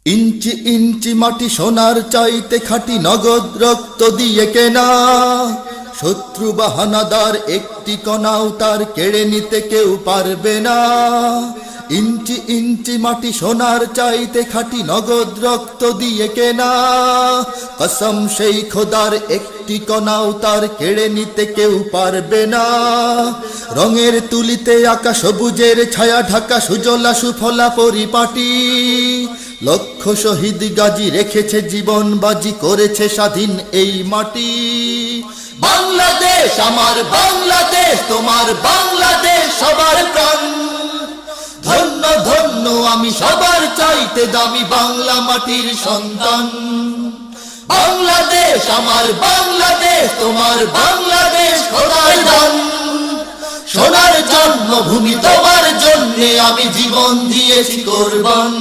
ইঞ্চি ইঞ্চি মাটি সোনার চাইতে খাঁটি, নগদ রক্ত দিয়ে কেনা। শত্রু বাহানাদার একটি কণাও তার কেড়ে নিতে কেউ পারবে না। ইঞ্চি ইঞ্চি মাটি সোনার চাইতে খাঁটি, নগদ রক্ত দিয়ে কেনা। কসম সেই খোদার একটি কণাও তার কেড়ে নিতে কেউ পারবে না। রঙের তুলিতে আঁকা সবুজের ছায়া ঢাকা সুজলা সুফলা পরিপাটি। লক্ষ শহীদ গাজী রেখেছে জীবন বাজি, করেছে স্বাধীন এই মাটি। বাংলাদেশ আমার বাংলাদেশ, তোমার বাংলাদেশ সবার প্রাণ। ধন্য ধন্য আমি সবার চাইতে দামি বাংলা মাটির সন্তান। বাংলাদেশ আমার বাংলাদেশ, তোমার বাংলাদেশ খোদার দান। সোনার জন্মভূমি তোমার জন্যে আমি জীবন দিয়েছি কোরবান।